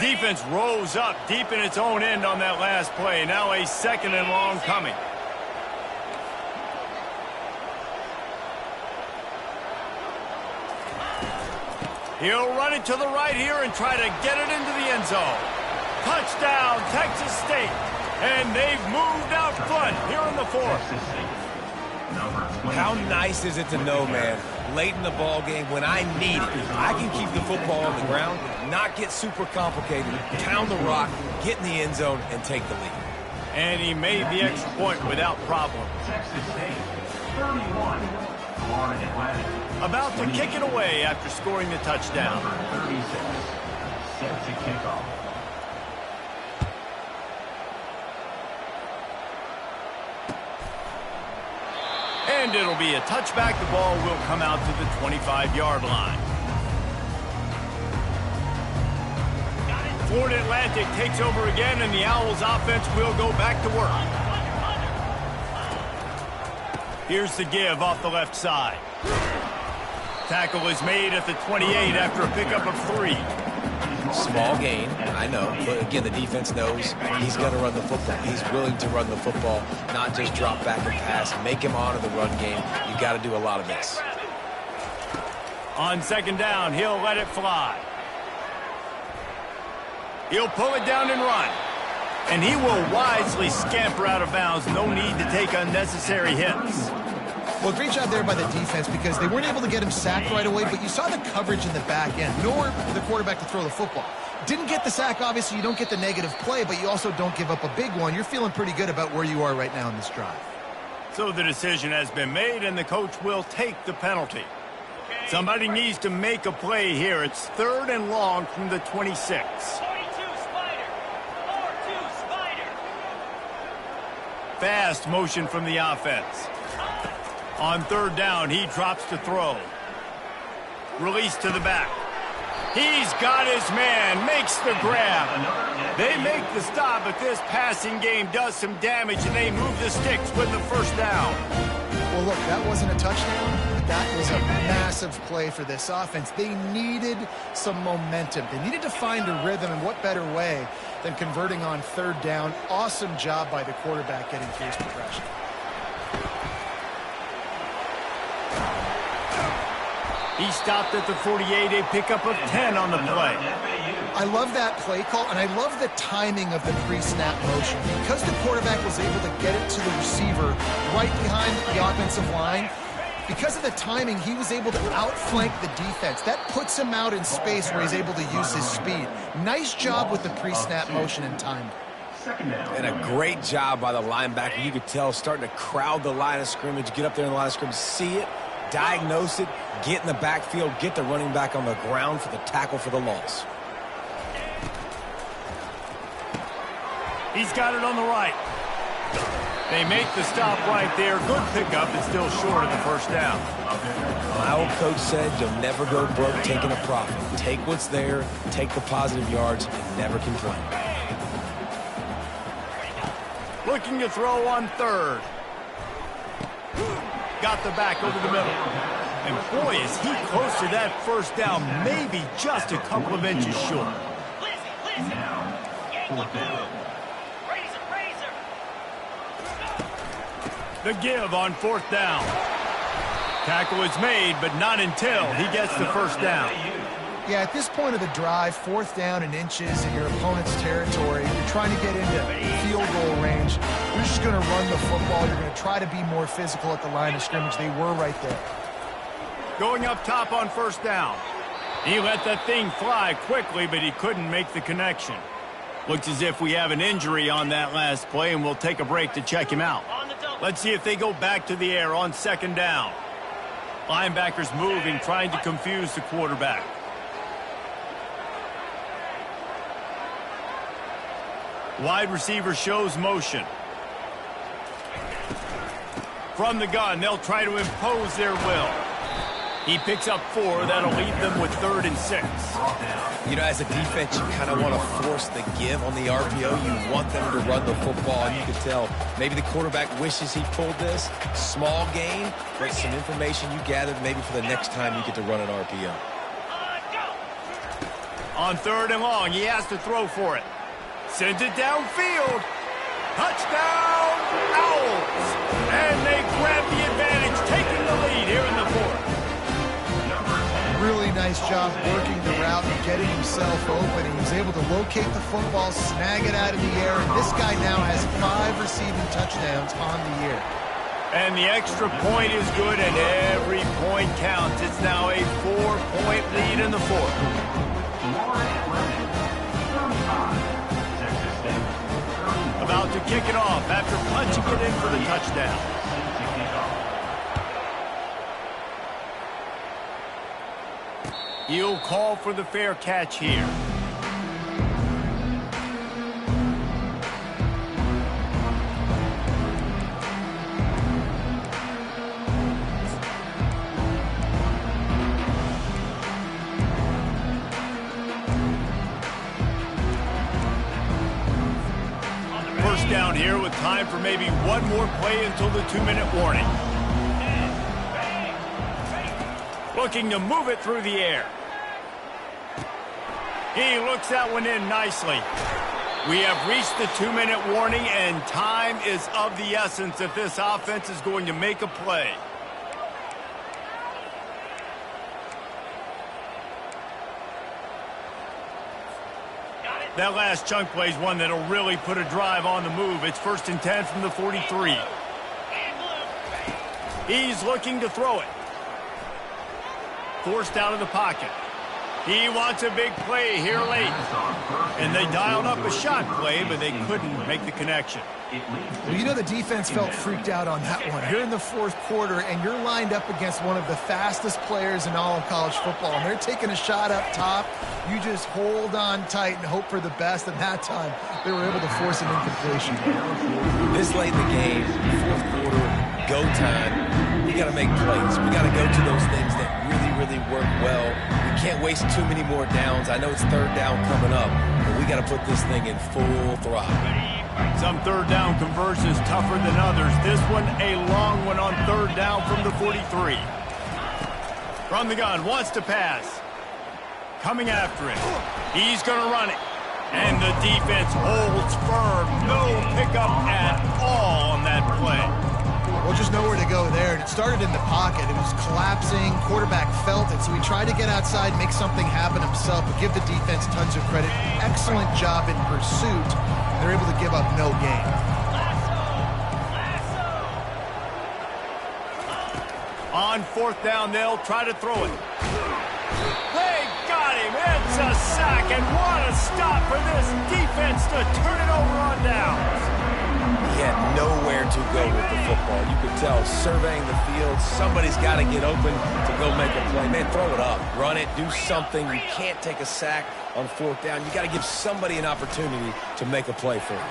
Defense rose up deep in its own end on that last play. Now a 2nd and long coming. He'll run it to the right here and try to get it into the end zone. Touchdown, Texas State. And they've moved out front here in the 4th. Texas State. Number 20. How nice is it to know, man, late in the ball game when I need it, I can keep the football on the ground, not get super complicated, pound the rock, get in the end zone, and take the lead. And he made the extra point without problem. Texas State. 31. Florida Atlantic. About to kick it away after scoring the touchdown. Number 36. Set to kick off. And it'll be a touchback. The ball will come out to the 25-yard line. Florida Atlantic takes over again, and the Owls offense will go back to work. Here's the give off the left side. Tackle is made at the 28 after a pickup of 3. Small gain, I know, but again, the defense knows he's going to run the football. He's willing to run the football, not just drop back and pass, make him honor the run game. You got to do a lot of this. On 2nd down, he'll let it fly. He'll pull it down and run. And he will wisely scamper out of bounds. No need to take unnecessary hits. Well, great job there by the defense because they weren't able to get him sacked right away, but you saw the coverage in the back end. Nowhere for the quarterback to throw the football. Didn't get the sack, obviously. You don't get the negative play, but you also don't give up a big one. You're feeling pretty good about where you are right now in this drive. So the decision has been made, and the coach will take the penalty. Somebody needs to make a play here. It's 3rd and long from the 26. 42 Spider. 4-2 Spider. Fast motion from the offense. On 3rd down, he drops to throw. Release to the back. He's got his man, makes the grab. They make the stop, but this passing game does some damage, and they move the sticks with the 1st down. Well, look, that wasn't a touchdown, but that was a massive play for this offense. They needed some momentum. They needed to find a rhythm, and what better way than converting on 3rd down. Awesome job by the quarterback getting through his progression. He stopped at the 48, a pickup of 10 on the play. FAU. I love that play call, and I love the timing of the pre-snap motion. Because the quarterback was able to get it to the receiver right behind the offensive line, because of the timing, he was able to outflank the defense. That puts him out in space where he's able to use his speed. Nice job with the pre-snap motion and timing. And a great job by the linebacker. You could tell starting to crowd the line of scrimmage, get up there in the line of scrimmage, see it, diagnose it, get in the backfield, get the running back on the ground for the tackle for the loss. He's got it on the right. They make the stop right there. Good pickup, but still short of the first down. My old coach said you'll never go broke taking a profit. Take what's there, take the positive yards, and never complain. Looking to throw on third. Got the back over the middle. And boy, is he close to that first down, maybe just a couple of inches short. The give on fourth down. Tackle is made, but not until he gets the first down. Yeah, at this point of the drive, fourth down and inches in your opponent's territory, you're trying to get into field goal range. You're just going to run the football. You're going to try to be more physical at the line of scrimmage. They were right there. Going up top on first down. He let that thing fly quickly, but he couldn't make the connection. Looks as if we have an injury on that last play, and we'll take a break to check him out. Let's see if they go back to the air on second down. Linebackers moving, trying to confuse the quarterback. Wide receiver shows motion. From the gun, they'll try to impose their will. He picks up 4. That'll leave them with 3rd and 6. You know, as a defense, you kind of want to force the give on the RPO. You want them to run the football, and you can tell maybe the quarterback wishes he pulled this. Small gain, but some information you gathered maybe for the next time you get to run an RPO. On 3rd and long, he has to throw for it. Sends it downfield. Touchdown, Owls! And they grab the advantage, taking the lead here in the 4th. Really nice job working the route and getting himself open. He was able to locate the football, snag it out of the air, and this guy now has 5 receiving touchdowns on the year. And the extra point is good, and every point counts. It's now a 4-point lead in the 4th. About to kick it off after punching it in for the touchdown. He'll call for the fair catch here. First down here with time for maybe one more play until the 2-minute warning. Looking to move it through the air. He looks that one in nicely. We have reached the 2-minute warning, and time is of the essence if this offense is going to make a play. That last chunk play is one that'll really put a drive on the move. It's 1st and 10 from the 43. He's looking to throw it. Forced out of the pocket. He wants a big play here late. And they dialed up a shot play, but they couldn't make the connection. Well, you know the defense felt freaked out on that one. You're in the 4th quarter, and you're lined up against one of the fastest players in all of college football, and they're taking a shot up top. You just hold on tight and hope for the best, and that time they were able to force an incompletion. This late in the game, 4th quarter, go time, we got to make plays. We got to go to those things that really work well. We can't waste too many more downs. I know it's 3rd down coming up, but we got to put this thing in full throttle. Some 3rd down conversions tougher than others. This one a long one on 3rd down from the 43. From the gun, wants to pass. Coming after it. He's going to run it. And the defense holds firm. No pickup at all on that play. Well, just nowhere to go go there, and it started in the pocket. It was collapsing. Quarterback felt it, so he tried to get outside, make something happen himself, but give the defense tons of credit. Excellent job in pursuit. They're able to give up no gain. On fourth down, they'll try to throw it. They got him. It's a sack, and what a stop for this defense to turn it over on downs. He had nowhere to go with the football. You could tell, surveying the field, somebody's got to get open to go make a play. Man, throw it up, run it, do something. You can't take a sack on fourth down. You got to give somebody an opportunity to make a play for you.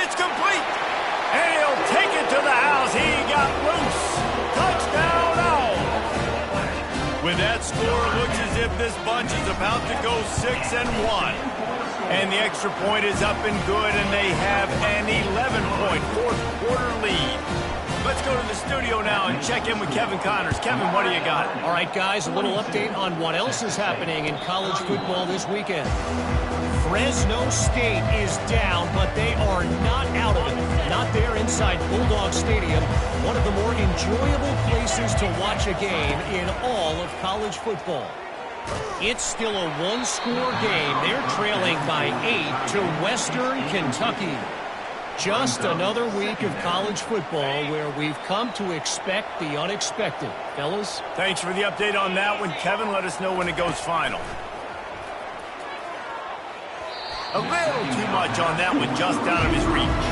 It's complete, and he'll take it to the house. He got loose. Touchdown, Owls. With that score, it looks as if this bunch is about to go 6-1. And the extra point is up and good, and they have an 11-point fourth-quarter lead. Let's go to the studio now and check in with Kevin Connors. Kevin, what do you got? All right, guys, a little update on what else is happening in college football this weekend. Fresno State is down, but they are not out of it. Not there inside Bulldog Stadium, one of the more enjoyable places to watch a game in all of college football. It's still a one-score game. They're trailing by 8 to Western Kentucky. Just another week of college football where we've come to expect the unexpected. Fellas? Thanks for the update on that one, Kevin. Let us know when it goes final. A little too much on that one, just out of his reach.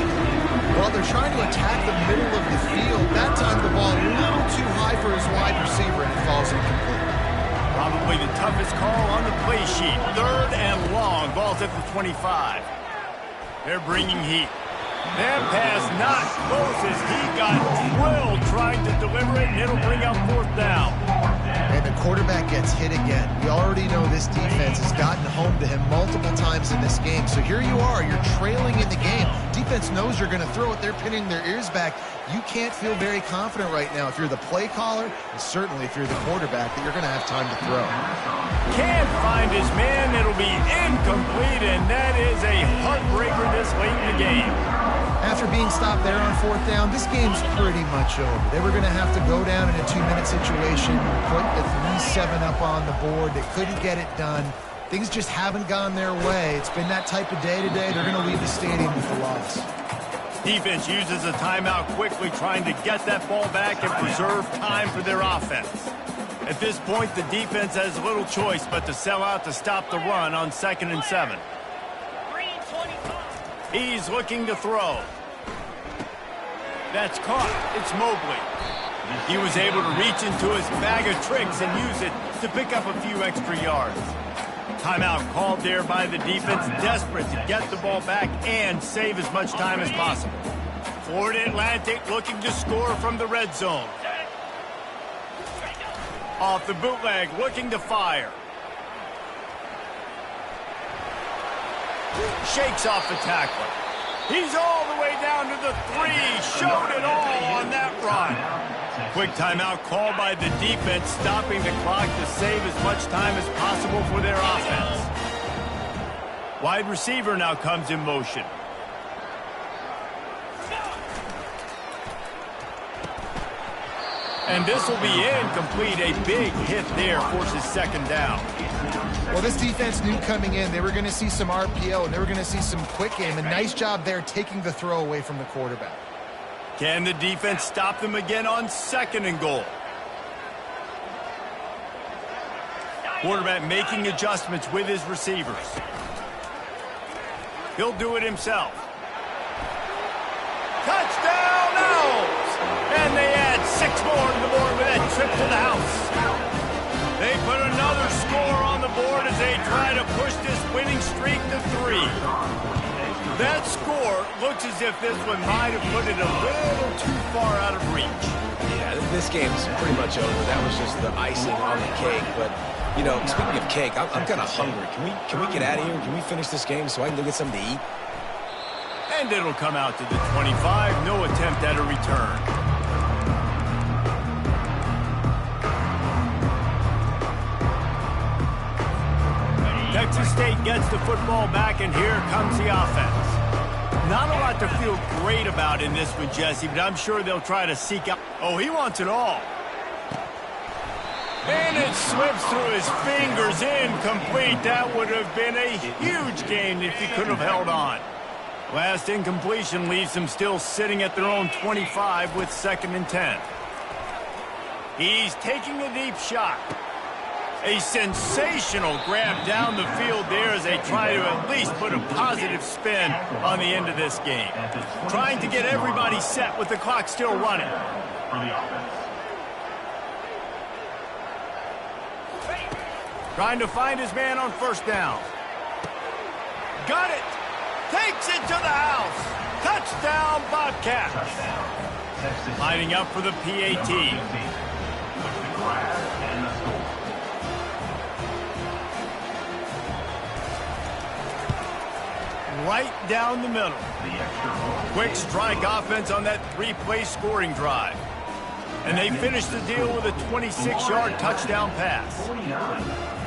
Well, they're trying to attack the middle of the field. That time the ball a little too high for his wide receiver, and it falls incomplete. Probably the toughest call on the play sheet. Third and long. Ball's at the 25. They're bringing heat. That pass not close as he got drilled trying to deliver it, and it'll bring up fourth down. And the quarterback gets hit again. We already know this defense has gotten home to him multiple times in this game. So here you are. You're trailing in the game. Defense knows you're going to throw it. They're pinning their ears back. You can't feel very confident right now if you're the play caller, and certainly if you're the quarterback, that you're going to have time to throw. Can't find his man. It'll be incomplete, and that is a heartbreaker this late in the game. After being stopped there on fourth down, this game's pretty much over. They were going to have to go down in a 2-minute situation, put at least 7 up on the board. They couldn't get it done. Things just haven't gone their way. It's been that type of day today. They're going to leave the stadium with a loss. Defense uses a timeout quickly, trying to get that ball back and preserve time for their offense. At this point, the defense has little choice but to sell out to stop the run on 2nd and 7. He's looking to throw. That's caught. It's Mobley. He was able to reach into his bag of tricks and use it to pick up a few extra yards. Timeout called there by the defense, desperate to get the ball back and save as much time as possible. Florida Atlantic looking to score from the red zone. Off the bootleg, looking to fire. Shakes off the tackler. He's all the way down to the 3. Showed it all on that run. Quick timeout called by the defense, stopping the clock to save as much time as possible for their offense. Wide receiver now comes in motion. And this will be incomplete. A big hit there forces 2nd down. Well, this defense knew coming in they were going to see some RPO and they were going to see some quick game. A nice job there taking the throw away from the quarterback. Can the defense stop them again on 2nd and goal? Quarterback making adjustments with his receivers. He'll do it himself. Touchdown, Owls! And they add 6 more to the board with that trip to the house. They put another score on the board as they try to push this winning streak to 3. That score looks as if this one might have put it a little too far out of reach. Yeah, this game's pretty much over. That was just the icing on the cake. But, you know, speaking of cake, I'm kind of hungry. Can we get out of here? Can we finish this game so I can go get something to eat? And it'll come out to the 25. No attempt at a return. Texas State gets the football back, and here comes the offense. Not a lot to feel great about in this one, Jesse, but I'm sure they'll try to seek out. Oh, he wants it all. And it slips through his fingers, incomplete. That would have been a huge gain if he could have held on. Last incompletion leaves them still sitting at their own 25 with 2nd and 10. He's taking a deep shot. A sensational grab down the field there as they try to at least put a positive spin on the end of this game. Trying to get everybody set with the clock still running. For the offense. Trying to find his man on 1st down. Got it. Takes it to the house. Touchdown, Bobcats. Lining up for the PAT. With the grab and the score. Right down the middle. The extra point. Quick strike offense on that 3-play scoring drive. And they finish the deal with a 26-yard touchdown pass. 49.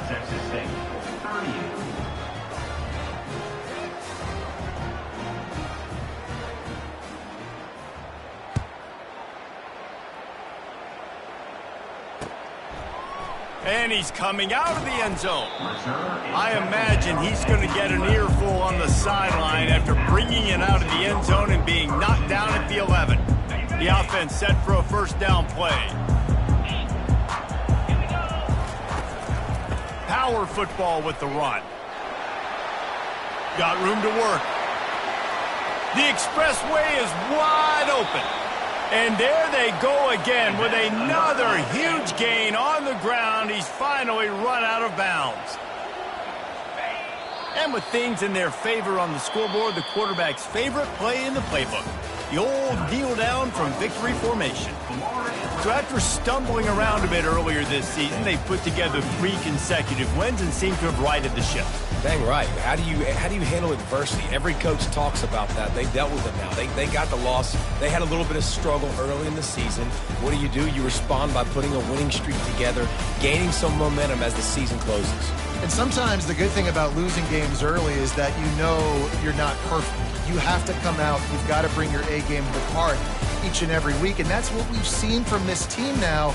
Texas State 38. And he's coming out of the end zone. I imagine he's going to get an earful on the sideline after bringing it out of the end zone and being knocked down at the 11. The offense set for a 1st down play. Power football with the run. Got room to work. The expressway is wide open. And there they go again with another huge gain on the ground. He's finally run out of bounds. And with things in their favor on the scoreboard, the quarterback's favorite play in the playbook. The old kneel down from victory formation. So after stumbling around a bit earlier this season, they put together 3 consecutive wins and seem to have righted the ship. Dang right. How do you handle adversity? Every coach talks about that. They dealt with it now. They got the loss. They had a little bit of struggle early in the season. What do? You respond by putting a winning streak together, gaining some momentum as the season closes. And sometimes the good thing about losing games early is that you know you're not perfect. You have to come out. You've got to bring your A game to the park each and every week. And that's what we've seen from this team now